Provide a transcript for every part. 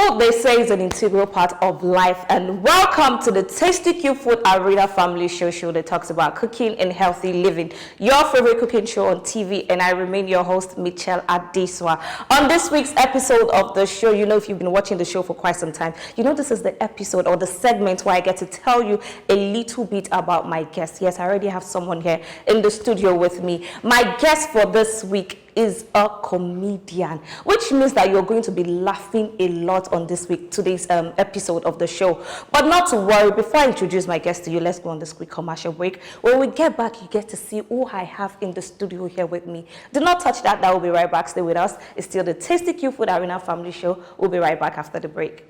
Food, they say, is an integral part of life, and welcome to the Tasty Cube Food Arena Family Show that talks about cooking and healthy living. Your favorite cooking show on TV, and I remain your host, Michelle Adeswa. On this week's episode of the show, you know, if you've been watching the show for quite some time, you know this is the episode or the segment where I get to tell you a little bit about my guest. Yes, I already have someone here in the studio with me. My guest for this week is a comedian, which means that you're going to be laughing a lot on today's episode of the show. But not to worry, before I introduce my guest to you, let's go on this quick commercial break. When we get back, you get to see who I have in the studio here with me. Do not touch that. That will be right back. Stay with us. It's still the Tasty Cube Food Arena Family Show. We'll be right back after the break.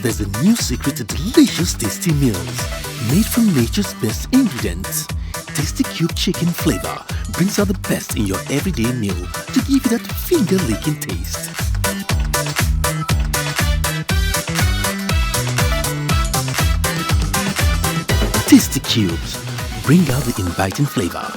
There's a new secret to delicious tasty meals made from nature's best ingredients. Tasty Cube chicken flavor brings out the best in your everyday meal to give you that finger-licking taste. Tasty Cubes bring out the inviting flavor.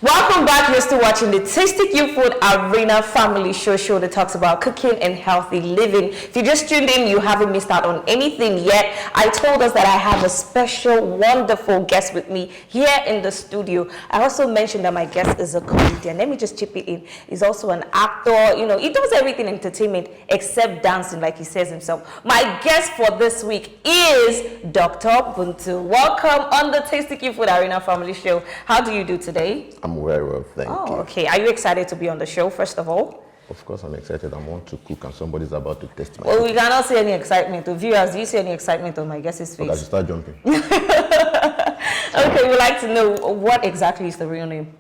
Welcome back. You're still watching the Tasty Cube Food Arena Family Show that talks about cooking and healthy living. If you just tuned in, you haven't missed out on anything yet. I told us that I have a special, wonderful guest with me here in the studio. I also mentioned that my guest is a comedian. Let me just chip it in. He's also an actor. You know, he does everything in entertainment except dancing, like he says himself. My guest for this week is Dr. Buntu. Welcome on the Tasty Cube Food Arena Family Show. How do you do today? I'm very well, thank you. Oh, okay. Are you excited to be on the show, first of all? Of course, I'm excited. I want to cook and somebody's about to test my Well, we cooking. cannot see any excitement. The viewers, do you see any excitement on my guest's Okay, I should face? start jumping. Okay, we'd like to know what exactly is the real name?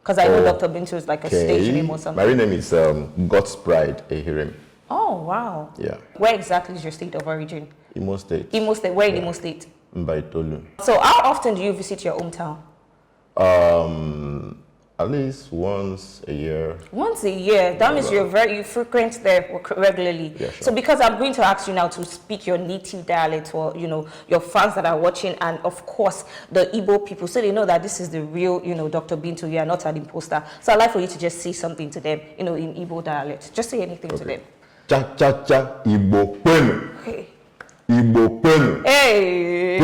Because I know Dr. Bintu is like a stage name or something. My real name is God's Pride Ehirem. Oh, wow. Yeah. Where exactly is your state of origin? Imo State. Imo State. Where in Imo State? Mbaitolu. So how often do you visit your hometown? At least once a year. Once a year. That means you frequent there regularly. Yeah, sure. So because I'm going to ask you now to speak your native dialect for, you know, your fans that are watching, and of course the Igbo people, so they know that this is the real, you know, Dr. Bintu. You are not an imposter. So I'd like for you to just say something to them, you know, in Igbo dialect. Just say anything to them. Cha cha cha Igbo penu. Okay. Igbo penu. Hey.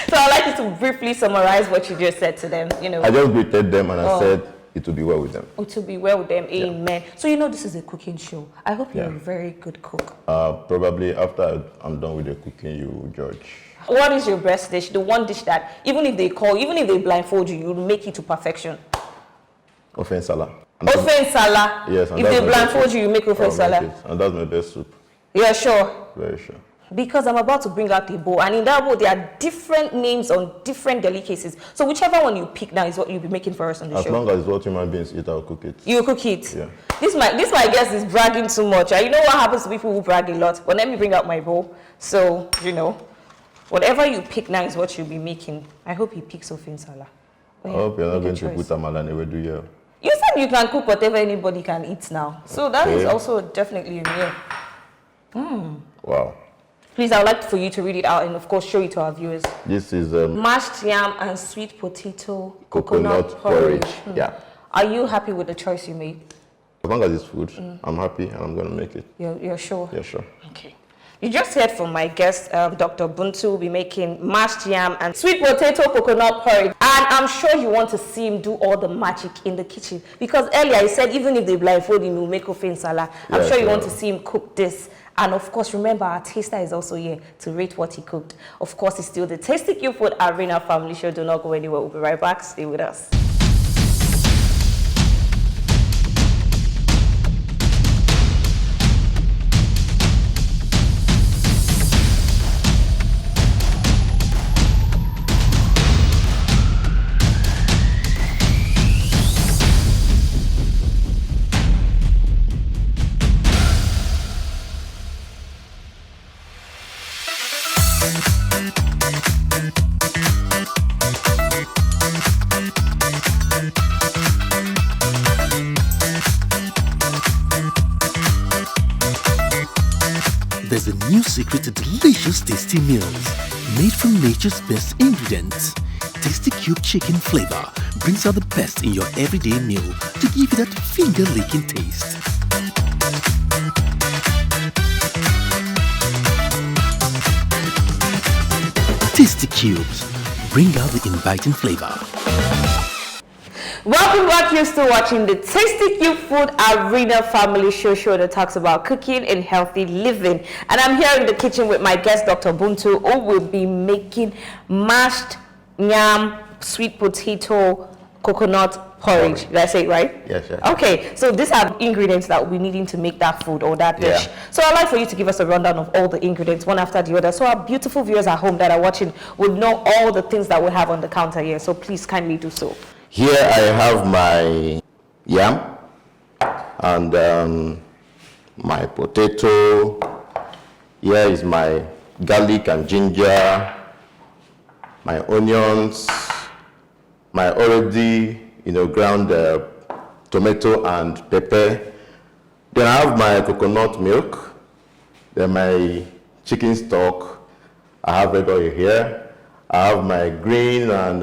So I'd like you to briefly summarize what you just said to them, you know. I just greeted them and I said it will be well with them. To be well with them, amen. So you know this is a cooking show. I hope you're a very good cook. Probably after I'm done with the cooking, you will judge. What is your best dish? The one dish that even if they blindfold you, you make it to perfection. Ofen Salah. Ofen Salah. Yes. If they blindfold you, you make Ofen Salah. And that's my best soup. Yeah, sure. Very sure. Because I'm about to bring out a bowl, and in that bowl there are different names on different delicacies. So whichever one you pick now is what you'll be making for us on the show. As long as it's what human beings eat, I'll cook it. You cook it? Yeah. This my guess is bragging too much. You know what happens to people who brag a lot? But let me bring out my bowl. So, you know, whatever you pick now is what you'll be making. I hope you pick Ofen Salah. I hope you're not going to put amala and ewedu here. You said you can cook whatever anybody can eat now. So that is also definitely a meal. Wow. Please, I would like for you to read it out and, of course, show it to our viewers. This is mashed yam and sweet potato coconut porridge. Yeah. Are you happy with the choice you made? As long as it's food, I'm happy and I'm going to make it. You're sure? Yeah, sure. Okay. You just heard from my guest, Dr. Buntu, will be making mashed yam and sweet potato coconut porridge. And I'm sure you want to see him do all the magic in the kitchen. Because earlier he said even if they blindfold him, he'll make Ofen Salah. I'm sure you want to see him cook this. And of course, remember, our taster is also here to rate what he cooked. Of course, it's still the Tasty Cube Food Arena Family Show. Do not go anywhere. We'll be right back. Stay with us. There's a new secret to delicious tasty meals made from nature's best ingredients. Tasty Cube chicken flavor brings out the best in your everyday meal to give you that finger-licking taste. Tasty Cubes, bring out the inviting flavor. Welcome back. You're still watching the Tasty Cube Food Arena Family Show that talks about cooking and healthy living. And I'm here in the kitchen with my guest, Dr. Buntu, who will be making mashed yam, sweet potato, coconut porridge. Did I say it right? Yes, yes. Okay, so these are the ingredients that we're needing to make that food or that dish. Yeah. So I'd like for you to give us a rundown of all the ingredients, one after the other, so our beautiful viewers at home that are watching would know all the things that we have on the counter here. So please kindly do so. Here I have my yam and my potato. Here is my garlic and ginger, my onions, my already ground tomato and pepper. Then I have my coconut milk. Then my chicken stock. I have red oil here. I have my green and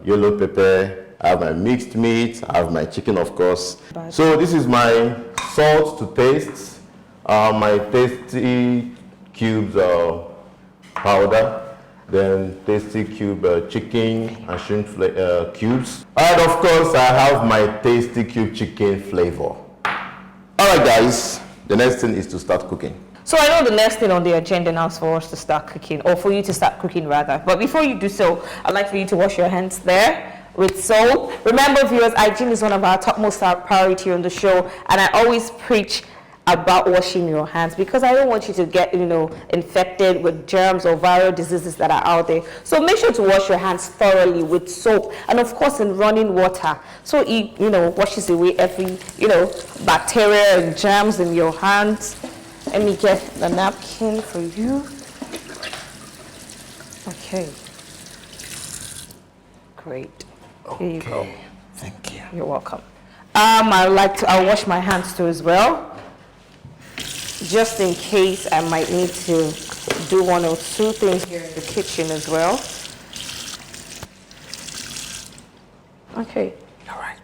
yellow pepper. I have my mixed meat. I have my chicken, of course. So this is my salt to taste. My Tasty Cubes powder. Then Tasty Cube chicken and shrimp cubes. And of course, I have my Tasty Cube chicken flavor. Alright guys, the next thing is to start cooking. So I know the next thing on the agenda now is for us to start cooking, or for you to start cooking rather. But before you do so, I'd like for you to wash your hands there with soap. Remember viewers, hygiene is one of our topmost priority on the show, and I always preach about washing your hands because I don't want you to get infected with germs or viral diseases that are out there. So make sure to wash your hands thoroughly with soap and of course in running water, so it washes away every bacteria and germs in your hands. Let me get the napkin for you. Okay, great. Here you go. Thank you. You're welcome. I'll wash my hands too as well, just in case I might need to do one or two things here in the kitchen as well. Okay. All right.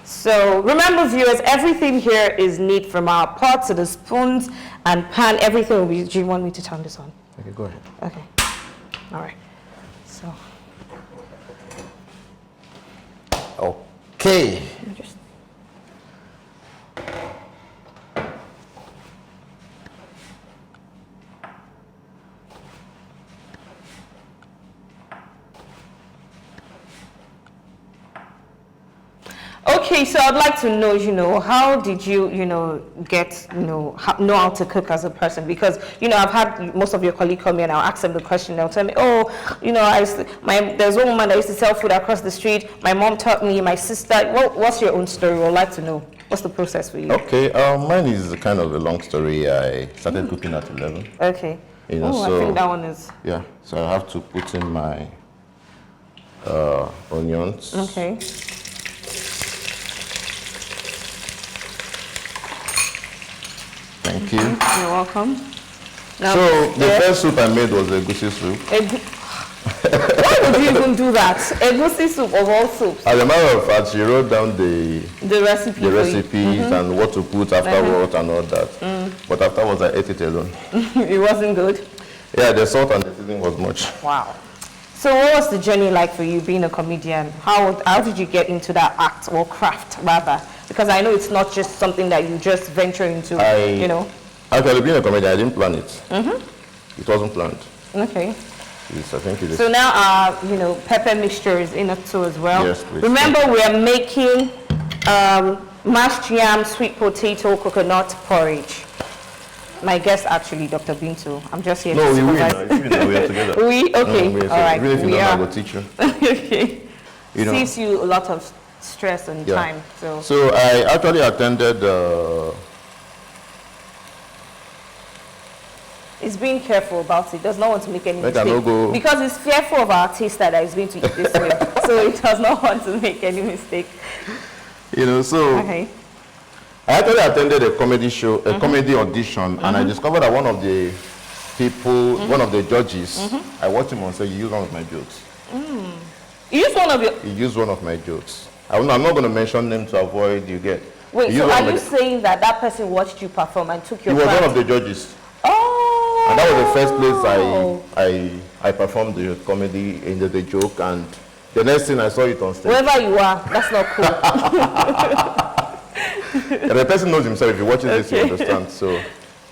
So remember viewers, everything here is neat, from our pot to the spoons and pan, everything will be. Do you want me to turn this on? Okay, go ahead. Okay. All right. So. Okay. Okay, so I'd like to know, how did you, get, know how to cook as a person? Because, I've had most of your colleagues come here and I'll ask them the question. They'll tell me, there's one woman that used to sell food across the street. My mom taught me, my sister. What's your own story? I'd like to know. What's the process for you? Okay, mine is kind of a long story. I started cooking at 11. Okay. So, I think that one is. Yeah, so I have to put in my onions. Okay. Thank you. You're welcome. Now, So the first soup I made was a egusi soup. Why would you even do that? Egusi soup of all soups. As a matter of fact, she wrote down the recipes and what to put afterwards and all that. But afterwards, I ate it alone. It wasn't good. Yeah, the salt and the seasoning was much. Wow. So what was the journey like for you being a comedian? How did you get into that act or craft rather? Because I know it's not just something that you just venture into, Actually, being a comedian, I didn't plan it. It wasn't planned. Okay. I think it is. So now our, pepper mixture is in it too as well. Yes, please. Remember, we are making mashed yam, sweet potato, coconut porridge. My guest actually, Dr. Bintu. I'm just here to supervise. We are together. We? Okay. No, All right. Really, if you we know, are. I will teach you. Okay. Saves you a lot of stress and time. So I actually attended. It's being careful about it. Does not want to make any mistake. No because it's fearful of our taster that is going to eat this way. So it does not want to make any mistake. So okay. I actually attended a comedy show, a comedy audition, and I discovered that one of the people, one of the judges, I watched him on say, "You use one of my jokes." You used one of your... He used one of my jokes. I'm not going to mention them to avoid you get. Wait, so are you saying that that person watched you perform and took your He was part? one of the judges. Oh! And that was the first place I performed the comedy in the joke, and the next thing I saw it on stage. Wherever you are, that's not cool. And the person knows himself. If he watches this, he understands. So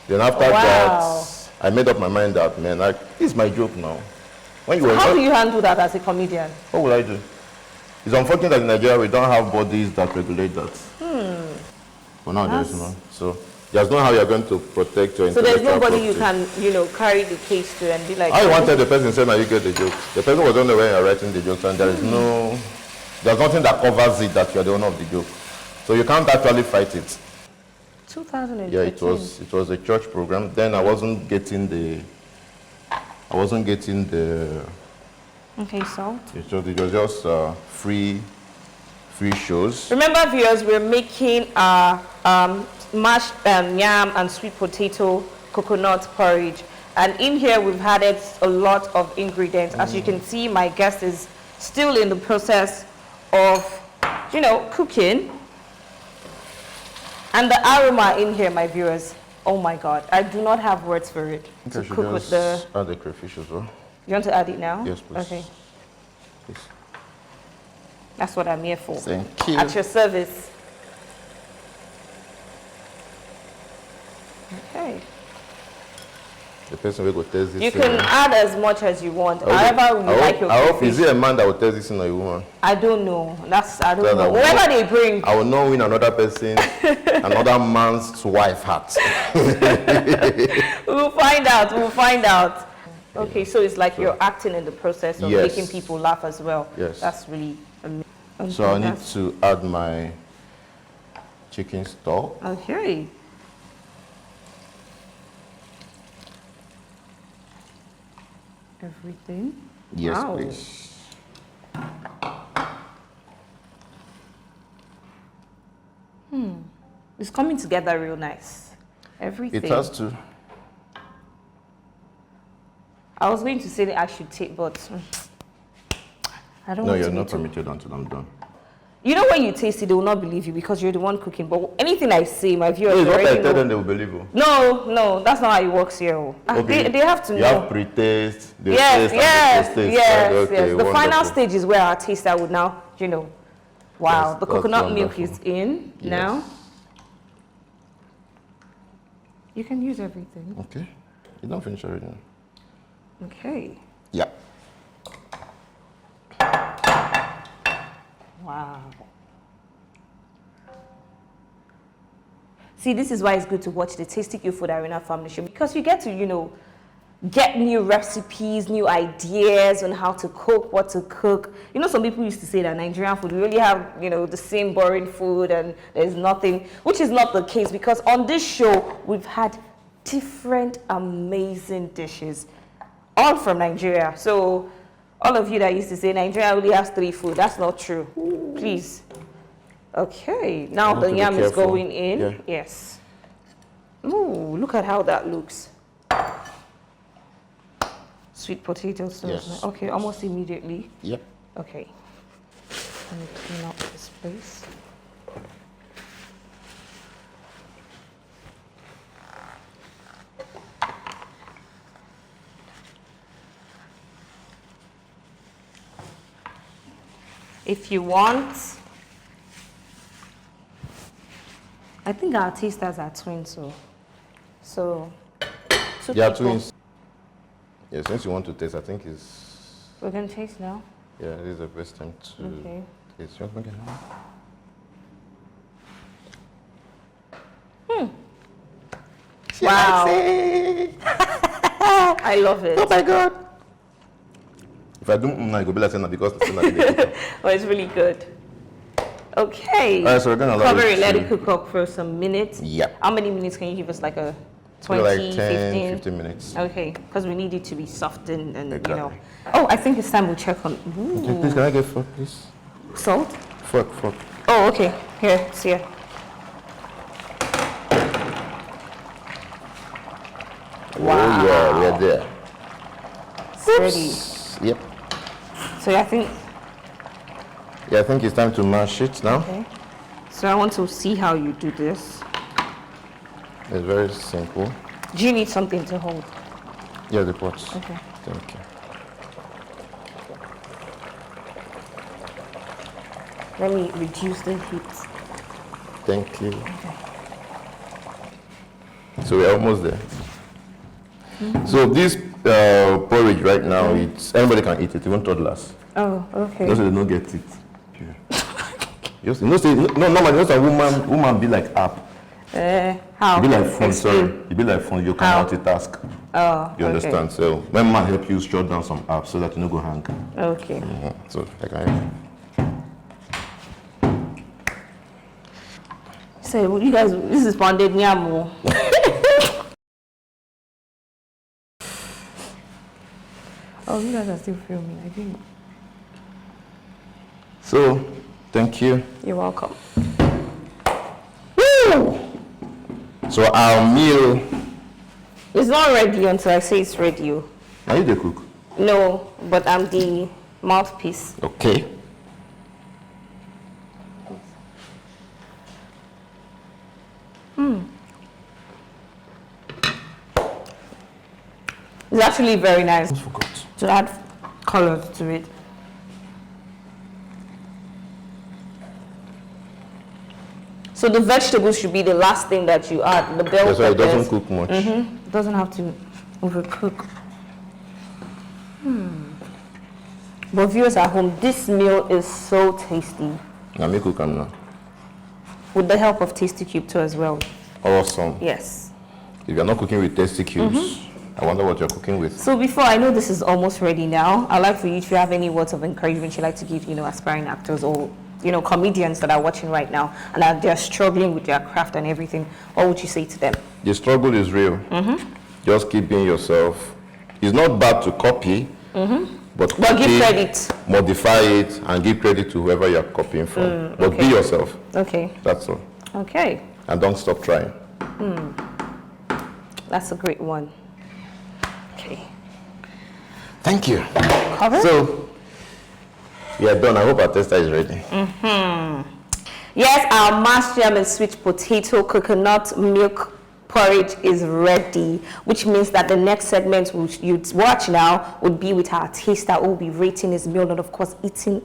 then after that, I made up my mind that, man, like, it's my joke now. When you How do you handle that as a comedian? What will I do? It's unfortunate that in Nigeria we don't have bodies that regulate that. But now there is none. So there's no how you're going to protect your So there's nobody property. you can, carry the case to and be like... I wanted the person to say, now you get the joke. The person was on the way you're writing the jokes, and there's nothing that covers it that you're the owner of the joke. So you can't actually fight it. 2013. Yeah, it was a church program. Then I wasn't getting the Okay, so? it was just free shows. Remember, viewers, we're making mashed yam and sweet potato coconut porridge. And in here, we've added a lot of ingredients. As you can see, my guest is still in the process of, cooking. And the aroma in here, my viewers, oh my God, I do not have words for it. To cook with the... add the crayfish as well. You want to add it now? Yes, please. Okay. Please. That's what I'm here for. Thank you. At your service. Okay. The person will go test this. You can add as much as you want. However, you like your I hope, crayfish. is it a man that will test this in or a woman? I don't know. I don't know. Whatever they bring. I will know when another person, another man's wife hat. We'll find out. Okay, so it's like you're acting in the process of Yes. making people laugh as well. Yes. That's really amazing. So I need to add my chicken stock. Okay. Everything. Yes, Wow. please. It's coming together real nice. Everything. It has to. I was going to say that I should take, but I don't No, want you're to be not too... permitted until I'm done. You know when you taste it, they will not believe you because you're the one cooking. But anything I say, my viewers It's what I already tell know. them, they will believe you. No, that's not how it works here. Okay. They have to You know. have pre-taste, the Yes, taste, and the post-taste. yes. Okay, The final wonderful. stage is where our taster would now, wow, Yes, the that's coconut milk wonderful. is in Yes. now. You can use everything. Okay. You don't finish already. Okay. Yeah. Wow. See, this is why it's good to watch the Tasty Good Food Arena Family Show, because you get to, get new recipes, new ideas on how to cook, what to cook. Some people used to say that Nigerian food, we really have, the same boring food and there's nothing, which is not the case, because on this show, we've had different amazing dishes, all from Nigeria. So all of you that used to say Nigeria only has 3 food, that's not true. Please. Okay, now have the to be yam is careful. going in. Yeah. Yes. Ooh, look at how that looks. Sweet potato sauce. Yes. Okay, almost immediately. Yep. Okay. Let me clean up this place. If you want, I think our tasters are twins, so 2 They are people. twins. Yeah, since you want to taste, I think it's... We're going to taste now. Yeah, this is the best time to Okay. taste. You want to make it now? Wow. I love it. Oh my God. If I do, I go be like saying because it's not Well, it's really good. Okay. All right, so we're gonna cover allow it, let to- it cook up for some minutes. Yep. How many minutes can you give us? Like a 20, like 10, 15? 15 minutes. Okay, because we need it to be softened and Exactly. Oh, I think it's time we check on. Okay, please, can I get fork, please? Salt. Fork. Oh, okay. Here, it's here. Wow. Oh yeah, we're there. It's ready. Yep. So I think it's time to mash it now. okay. So I want to see how you do this. It's very simple. Do you need something to hold? Yeah, the pot. Okay. Thank you. Let me reduce the heat. Thank you. Okay. So we're almost there. So this porridge right now, it's anybody can eat it, even toddlers. Oh, okay. Just so they don't get it. Just, normally, a woman be like app. How? You be like phone, Explain. sorry. You be like phone, you can multitask. Oh, You understand? So when man help you shut down some apps so that you don't go hang. Okay. So I can help you. So you guys, this is pounded nyamo. Oh, you guys are still filming, I think. So, thank you. You're welcome. Woo! So our meal. It's not ready until I say it's ready. Are you the cook? No, but I'm the mouthpiece. Okay. It's actually very nice I forgot. to add color to it. So the vegetables should be the last thing that you add. The bell That's why it peppers. doesn't cook much. It doesn't have to overcook. But viewers at home, this meal is so tasty. Now me cook am now. With the help of Tasty Cube too as well. Awesome. Yes. If you're not cooking with tasty cubes, I wonder what you're cooking with. So before, I know this is almost ready now. I'd like for you, if you have any words of encouragement you'd like to give, aspiring actors or, comedians that are watching right now and that they're struggling with their craft and everything, what would you say to them? The struggle is real. Just keep being yourself. It's not bad to copy, but give credit. Modify it, and give credit to whoever you're copying from. But be yourself. Okay. That's all. Okay. And don't stop trying. That's a great one. Okay. Thank you. Cover? So, we are done. I hope our tester is ready. Yes, our mashed yam and sweet potato coconut milk porridge is ready, which means that the next segment which you'd watch now would be with our taster who will be rating his meal and of course eating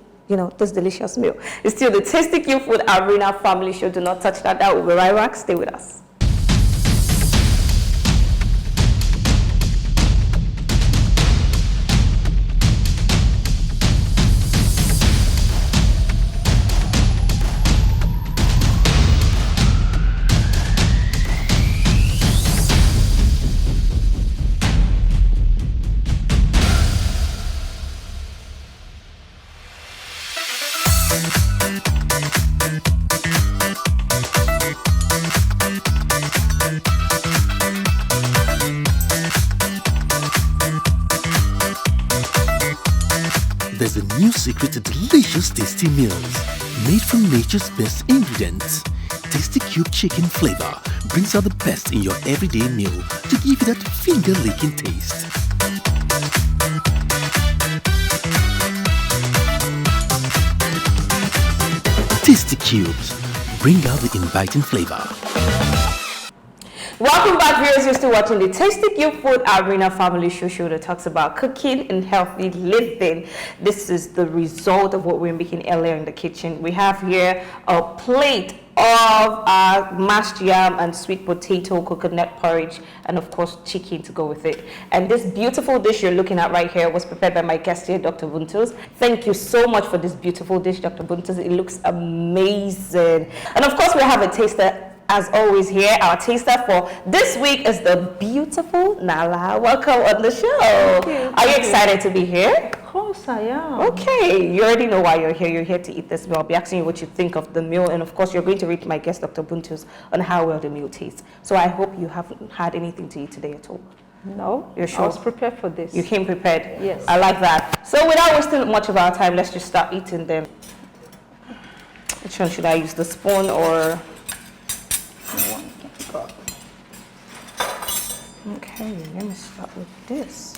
this delicious meal. It's still the Tasty Cube Food Arena Family Show. Do not touch that. That will be right back. Stay with us. There's a new secret to delicious tasty meals made from nature's best ingredients. Tasty Cube chicken flavor brings out the best in your everyday meal to give you that finger-licking taste. Tasty Cubes bring out the inviting flavor. Welcome back, viewers. You're still watching the Tasty Cube Food Arena Family Show that talks about cooking and healthy living. This is the result of what we were making earlier in the kitchen. We have here a plate of mashed yam and sweet potato coconut porridge and of course chicken to go with it. And this beautiful dish you're looking at right here was prepared by my guest here, Dr. Buntus. Thank you so much for this beautiful dish, Dr. Buntus. It looks amazing. And of course we have a taster as always here. Our taster for this week is the beautiful Nala. Welcome on the show. Are you excited to be here? Of course I am. Okay, you already know why you're here. You're here to eat this meal. I'll be asking you what you think of the meal, and of course you're going to rate my guest, Dr. Buntus, on how well the meal tastes. So I hope you haven't had anything to eat today at all. No, You're sure? I was prepared for this. You came prepared? Yes. I like that. So without wasting much of our time, let's just start eating them. Which one should I use, the spoon or... Okay, let me start with this.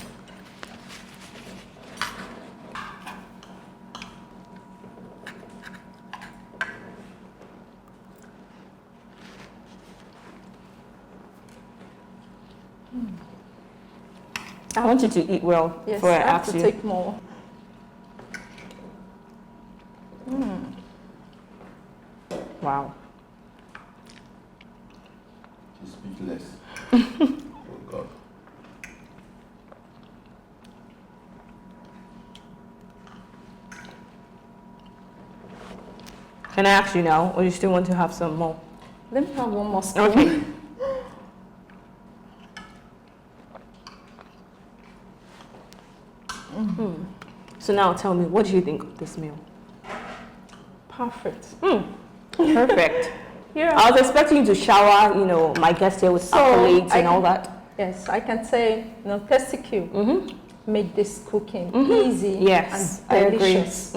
I want you to eat well Yes, before I I have ask to you. take more. Wow. She speaks less. Oh God. Can I ask you now, or you still want to have some more? Let me have one more spoon. Okay. So now tell me, what do you think of this meal? Perfect. Perfect. Yeah. I was expecting you to shower, my guest here with accolades and all that. Yes, I can say, Tasty Cube make this cooking easy Yes, and I agree. delicious.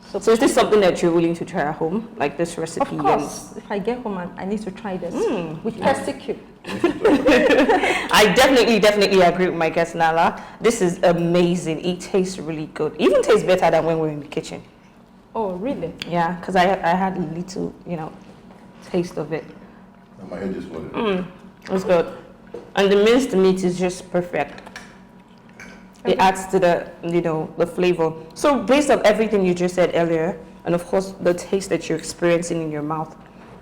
So is this something that you're willing to try at home, like this Of recipe? course, if I get home and I need to try this with Tasty Cube. I definitely agree with my guest Nala. This is amazing. It tastes really good. Even tastes better than when we're in the kitchen. Oh, really? Yeah, because I had a little, taste of it. And my head just wanted. It's good. And the minced meat is just perfect. It adds to the flavor. So based on everything you just said earlier, and of course the taste that you're experiencing in your mouth,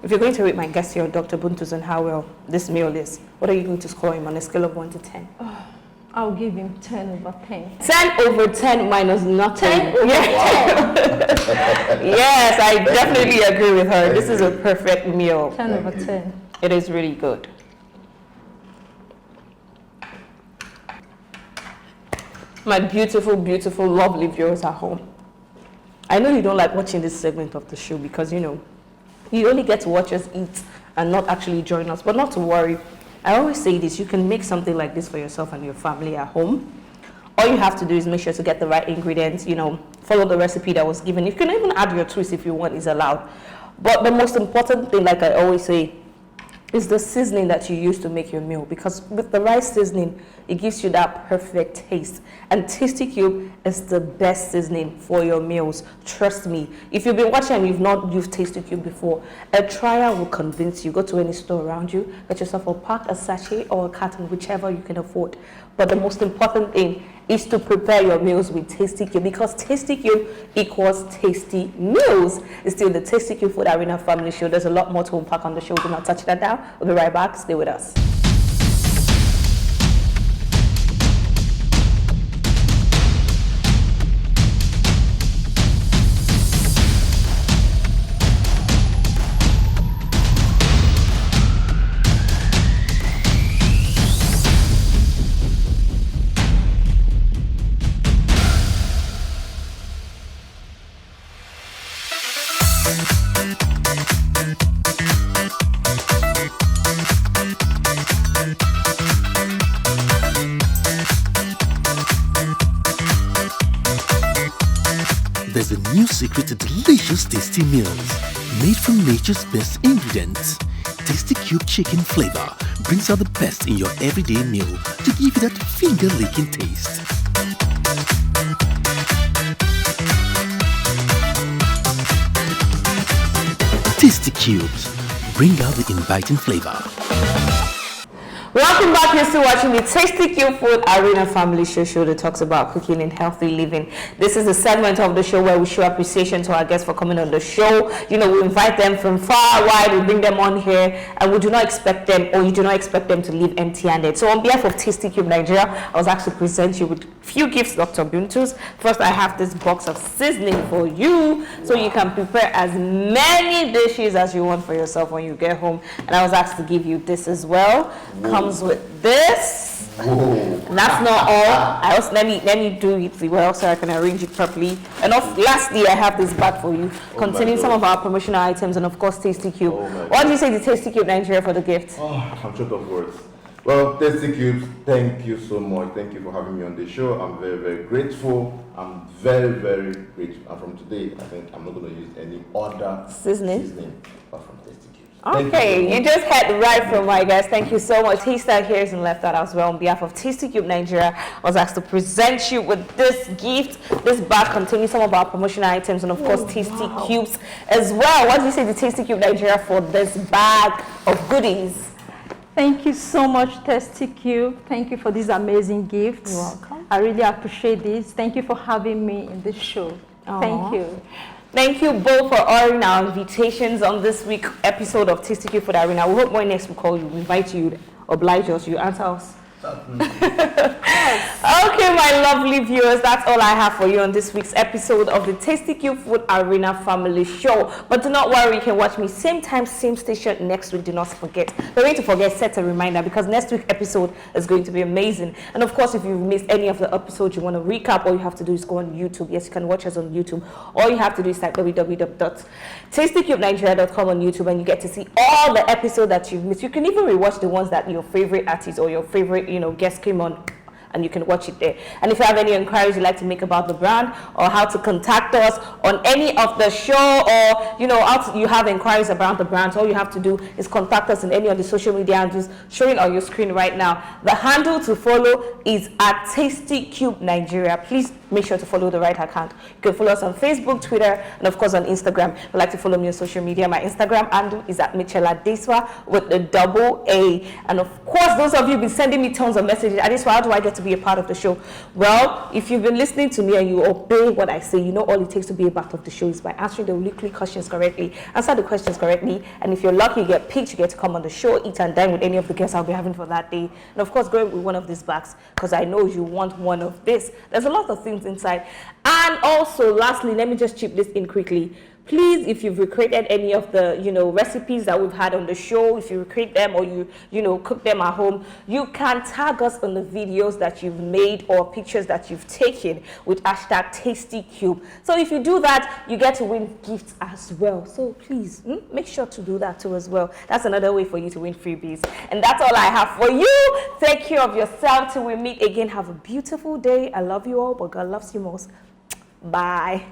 if you're going to rate my guest here, Dr. Buntus, on how well this meal is, what are you going to score him on a scale of 1 to 10? I'll give him 10 over 10. 10 over 10 minus nothing. 10 over 10. Yes, I definitely agree with her. This is a perfect meal. 10 over 10. It is really good. My beautiful, beautiful, lovely viewers at home. I know you don't like watching this segment of the show because, you only get to watch us eat and not actually join us. But not to worry. I always say this, you can make something like this for yourself and your family at home. All you have to do is make sure to get the right ingredients, follow the recipe that was given. You can even add your twist if you want, is allowed. But the most important thing, like I always say, is the seasoning that you use to make your meal, because with the right seasoning, it gives you that perfect taste. And Tasty Cube is the best seasoning for your meals. Trust me. If you've been watching and you've not used Tasty Cube before, a trial will convince you. Go to any store around you, get yourself a pack, a sachet, or a carton, whichever you can afford. But the most important thing is to prepare your meals with Tasty Cube, because Tasty Cube equals tasty meals. It's still the Tasty Cube Food Arena Family Show. There's a lot more to unpack on the show. Do not touch that down. We'll be right back. Stay with us. There's a new secret to delicious tasty meals made from nature's best ingredients. Tasty Cube chicken flavor brings out the best in your everyday meal to give you that finger-licking taste. Tasty Cubes bring out the inviting flavor. Welcome back. You're still watching the Tasty Cube Food Arena Family Show that talks about cooking and healthy living. This is a segment of the show where we show appreciation to our guests for coming on the show. We invite them from far, wide, we bring them on here, and we do not expect them, or you do not expect them to leave empty-handed. So on behalf of Tasty Cube Nigeria, I was asked to present you with a few gifts, Dr. Buntus. First, I have this box of seasoning for you, so you can prepare as many dishes as you want for yourself when you get home. And I was asked to give you this as well. Comes with this. That's not all. Let me do it well so I can arrange it properly. And lastly, I have this bag for you containing some of our promotional items and of course Tasty Cube. What do you say to Tasty Cube Nigeria for the gift? I'm short of words. Well, Tasty Cubes, thank you so much. Thank you for having me on the show. I'm very, very grateful. I'm very, very grateful. And from today, I think I'm not going to use any other seasoning apart from Tasty Cubes. Okay, you just had right from my guys. Thank you so much. Taster here is left out as well. On behalf of Tasty Cube Nigeria, I was asked to present you with this gift. This bag containing some of our promotional items and of course Tasty Cubes as well. What do you say to Tasty Cube Nigeria for this bag of goodies? Thank you so much, Tasty Cube. Thank you for these amazing gifts. You're welcome. I really appreciate this. Thank you for having me in this show. Thank you. Thank you both for honoring our invitations on this week's episode of Tasty Cube for the Arena. We hope when next we call you, we invite you, oblige us, you answer us. Okay, my lovely viewers, that's all I have for you on this week's episode of the Tasty Cube Food Arena Family Show. But do not worry, you can watch me same time, same station next week. Do not forget. Don't need to forget, set a reminder because next week's episode is going to be amazing. And of course, if you've missed any of the episodes you want to recap, all you have to do is go on YouTube. Yes, you can watch us on YouTube. All you have to do is type www.tastykubenigeria.com on YouTube and you get to see all the episodes that you've missed. You can even rewatch the ones that your favorite artist or your favorite guest came on, and you can watch it there. And if you have any inquiries you'd like to make about the brand or how to contact us on any of the show, or you have inquiries about the brand, all you have to do is contact us in any of the social media handles showing on your screen right now. The handle to follow is at Tasty Cube Nigeria. Please make sure to follow the right account. You can follow us on Facebook, Twitter, and of course on Instagram. If you'd like to follow me on social media, my Instagram handle is at Michela Deswa with the double A. And of course, those of you have been sending me tons of messages. Adeswa, how do I get to be a part of the show? Well, if you've been listening to me and you obey what I say, you know all it takes to be a part of the show is by answering the weekly questions correctly. Answer the questions correctly, and if you're lucky, you get picked, you get to come on the show, eat and dine with any of the guests I'll be having for that day. And of course, go with one of these bags because I know you want one of this. There's a lot of things inside. And also, lastly, let me just chip this in quickly. Please, if you've recreated any of the, recipes that we've had on the show, if you recreate them or you cook them at home, you can tag us on the videos that you've made or pictures that you've taken with hashtag TastyCube. So if you do that, you get to win gifts as well. So please, make sure to do that too as well. That's another way for you to win freebies. And that's all I have for you. Take care of yourself till we meet again. Have a beautiful day. I love you all, but God loves you most. Bye.